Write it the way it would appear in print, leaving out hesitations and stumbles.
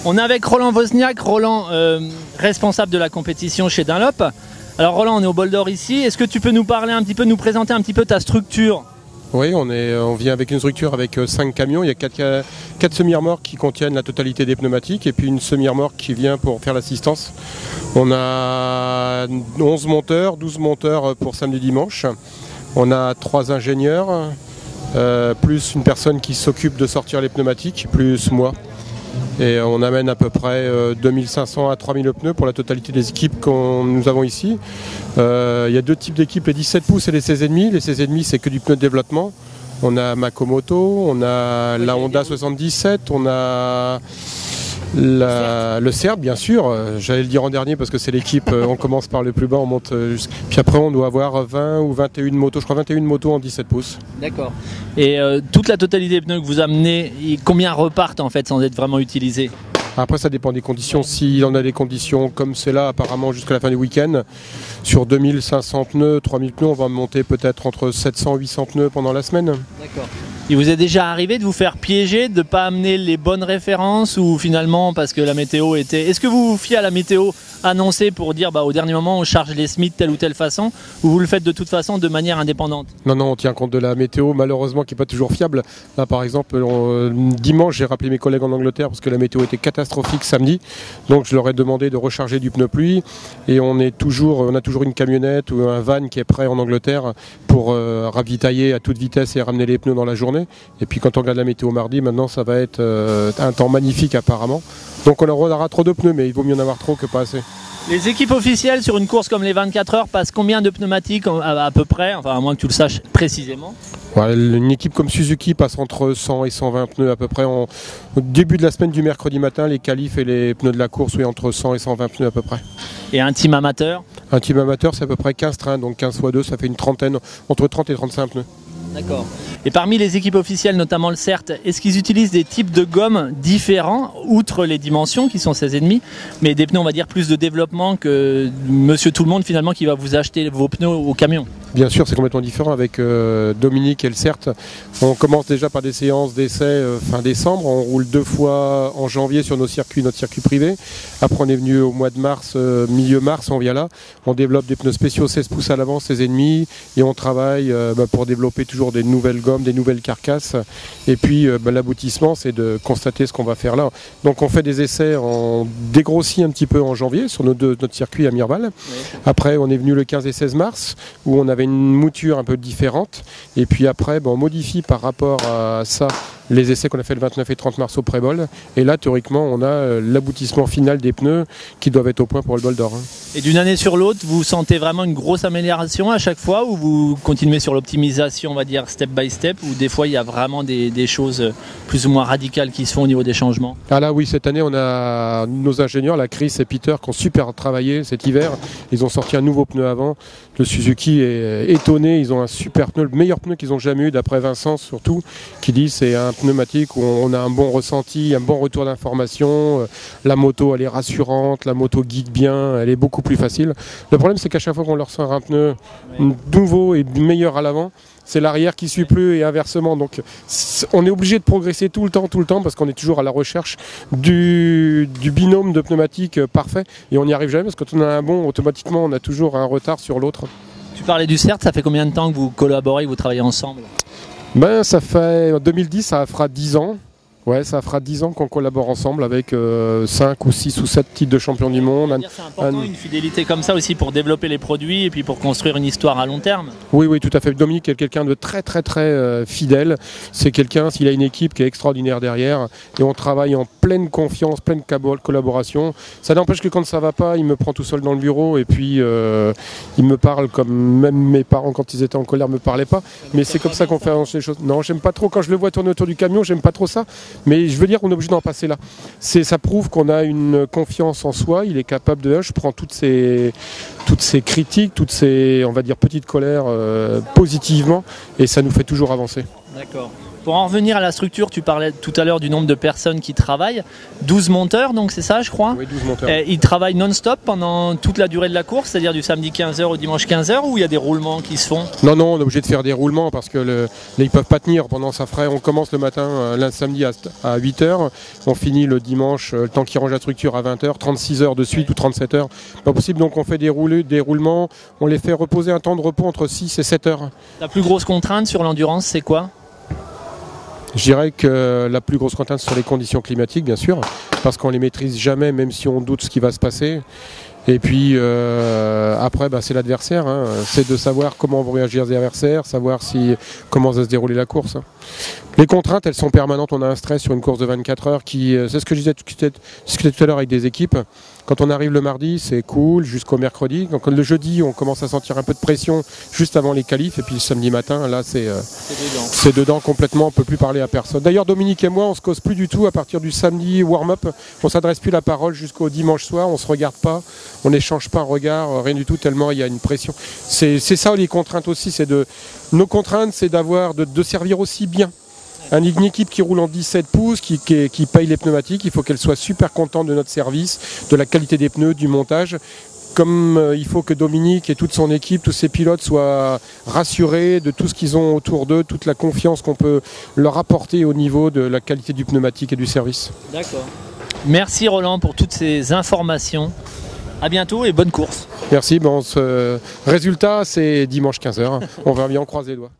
On est avec Roland Wozniak, Roland, responsable de la compétition chez Dunlop. Alors Roland, on est au Bol d'Or ici. Est-ce que tu peux nous parler un petit peu, nous présenter un petit peu ta structure? Oui, on vient avec une structure avec 5 camions. Il y a 4 semi-remorques qui contiennent la totalité des pneumatiques et puis une semi-remorque qui vient pour faire l'assistance. On a 11 monteurs, 12 monteurs pour samedi-dimanche. On a 3 ingénieurs, plus une personne qui s'occupe de sortir les pneumatiques, plus moi. Et on amène à peu près 2500 à 3000 pneus pour la totalité des équipes que nous avons ici. Il y a 2 types d'équipes, les 17 pouces et les 16,5. Les 16,5 c'est que du pneu de développement. On a Makomoto, on a la Honda 77, on a le CERT bien sûr, j'allais le dire en dernier parce que c'est l'équipe, on commence par le plus bas, on monte puis après on doit avoir 20 ou 21 motos, je crois 21 motos en 17 pouces. D'accord. Et toute la totalité des pneus que vous amenez, combien repartent en fait sans être vraiment utilisés? Après ça dépend des conditions, s'il en a des conditions comme c'est là apparemment jusqu'à la fin du week-end, sur 2500 pneus, 3000 pneus, on va monter peut-être entre 700 et 800 pneus pendant la semaine. D'accord. Il vous est déjà arrivé de vous faire piéger, de ne pas amener les bonnes références ou finalement parce que la météo était... Est-ce que vous vous fiez à la météo annoncée pour dire au dernier moment on charge les SMIC de telle ou telle façon ou vous le faites de toute façon de manière indépendante? Non, on tient compte de la météo malheureusement qui n'est pas toujours fiable. Là par exemple, dimanche j'ai rappelé mes collègues en Angleterre parce que la météo était catastrophique samedi. Donc je leur ai demandé de recharger du pneu pluie et on a toujours une camionnette ou un van qui est prêt en Angleterre pour ravitailler à toute vitesse et ramener les pneus dans la journée. Et puis quand on regarde la météo mardi, maintenant ça va être un temps magnifique apparemment. Donc on aura trop de pneus, mais il vaut mieux en avoir trop que pas assez. Les équipes officielles sur une course comme les 24 heures passent combien de pneumatiques à peu près, enfin à moins que tu le saches précisément? Ouais, une équipe comme Suzuki passe entre 100 et 120 pneus à peu près. Au début de la semaine du mercredi matin, les qualifs et les pneus de la course, oui, entre 100 et 120 pneus à peu près. Et un team amateur? Un team amateur, c'est à peu près 15 trains, donc 15 x 2, ça fait une trentaine, entre 30 et 35 pneus. D'accord. Et parmi les équipes officielles, notamment le CERT, est-ce qu'ils utilisent des types de gommes différents, outre les dimensions qui sont 16,5, mais des pneus, on va dire, plus de développement que monsieur tout le monde finalement qui va vous acheter vos pneus au camion? Bien sûr, c'est complètement différent avec Dominique et le CERT. On commence déjà par des séances d'essai fin décembre. On roule 2 fois en janvier sur notre circuit privé. Après, on est venu au mois de mars, milieu mars, on vient là. On développe des pneus spéciaux 16 pouces à l'avant, 16,5 et on travaille pour développer toujours des nouvelles gommes, des nouvelles carcasses. Et puis, l'aboutissement, c'est de constater ce qu'on va faire là. Donc, on fait des essais, on dégrossit un petit peu en janvier sur notre circuit à Mirval. Oui. Après, on est venu le 15 et 16 mars où on avait une mouture un peu différente et puis après on modifie par rapport à ça les essais qu'on a fait le 29 et 30 mars au pré-bol et là théoriquement on a l'aboutissement final des pneus qui doivent être au point pour le Bol d'Or. Et d'une année sur l'autre vous sentez vraiment une grosse amélioration à chaque fois ou vous continuez sur l'optimisation, on va dire step by step, ou des fois il y a vraiment des choses plus ou moins radicales qui se font au niveau des changements? Ah là oui, cette année on a nos ingénieurs, la Chris et Peter, qui ont super travaillé cet hiver. Ils ont sorti un nouveau pneu avant. Le Suzuki est étonné, ils ont un super pneu, le meilleur pneu qu'ils ont jamais eu d'après Vincent surtout, qui dit c'est un pneumatique où on a un bon ressenti, un bon retour d'information, la moto elle est rassurante, la moto guide bien, elle est beaucoup plus facile. Le problème c'est qu'à chaque fois qu'on leur sort un pneu nouveau et meilleur à l'avant, c'est l'arrière qui suit plus et inversement. Donc on est obligé de progresser tout le temps parce qu'on est toujours à la recherche du binôme de pneumatiques parfait et on n'y arrive jamais parce que quand on a un bon, automatiquement on a toujours un retard sur l'autre. Tu parlais du CERT, ça fait combien de temps que vous collaborez, que vous travaillez ensemble? Ça fait, en 2010, ça fera 10 ans. Ouais, ça fera 10 ans qu'on collabore ensemble avec 5 ou 6 ou 7 titres de champion du monde. C'est important une fidélité comme ça aussi pour développer les produits et puis pour construire une histoire à long terme. Oui, tout à fait. Dominique est quelqu'un de très fidèle. C'est quelqu'un, s'il a une équipe qui est extraordinaire derrière et on travaille en pleine confiance, pleine collaboration. Ça n'empêche que quand ça va pas, il me prend tout seul dans le bureau et puis il me parle comme même mes parents quand ils étaient en colère me parlaient pas. Mais c'est comme ça qu'on fait avancer les choses. Non, j'aime pas trop quand je le vois tourner autour du camion, j'aime pas trop ça. Mais je veux dire qu'on est obligé d'en passer là. Ça prouve qu'on a une confiance en soi, il est capable de... Je prends toutes ces critiques, toutes ces, on va dire, petites colères positivement et ça nous fait toujours avancer. D'accord. Pour en revenir à la structure, tu parlais tout à l'heure du nombre de personnes qui travaillent. 12 monteurs, donc c'est ça, je crois. Oui, 12 monteurs. Ils travaillent non-stop pendant toute la durée de la course, c'est-à-dire du samedi 15h au dimanche 15h, ou il y a des roulements qui se font? Non, on est obligé de faire des roulements parce que là, ils peuvent pas tenir pendant ça ferait. On commence le matin, le samedi à 8h, on finit le dimanche, le temps qu'ils rangent la structure à 20h, 36 heures de suite ou 37 heures. Pas possible, donc on fait des roulements, on les fait reposer un temps de repos entre 6 et 7 heures. La plus grosse contrainte sur l'endurance, c'est quoi? Je dirais que la plus grosse contrainte sur les conditions climatiques, bien sûr, parce qu'on les maîtrise jamais, même si on doute ce qui va se passer. Et puis après, c'est l'adversaire, hein. C'est de savoir comment vont réagir les adversaires, savoir comment va se dérouler la course. Hein. Les contraintes, elles sont permanentes. On a un stress sur une course de 24 heures c'est ce que je disais tout à l'heure avec des équipes. Quand on arrive le mardi, c'est cool jusqu'au mercredi. Donc le jeudi, on commence à sentir un peu de pression juste avant les qualifs. Et puis le samedi matin, là, c'est dedans complètement. On peut plus parler à personne. D'ailleurs, Dominique et moi, on se cause plus du tout à partir du samedi warm-up. On s'adresse plus la parole jusqu'au dimanche soir. On se regarde pas, on n'échange pas un regard, rien du tout. Tellement il y a une pression. C'est ça les contraintes aussi. Nos contraintes, c'est de servir aussi bien. Une équipe qui roule en 17 pouces, qui paye les pneumatiques, il faut qu'elle soit super contente de notre service, de la qualité des pneus, du montage. Comme il faut que Dominique et toute son équipe, tous ses pilotes soient rassurés de tout ce qu'ils ont autour d'eux, toute la confiance qu'on peut leur apporter au niveau de la qualité du pneumatique et du service. D'accord. Merci Roland pour toutes ces informations. À bientôt et bonne course. Merci. Résultat, c'est dimanche 15h. On va bien croiser les doigts.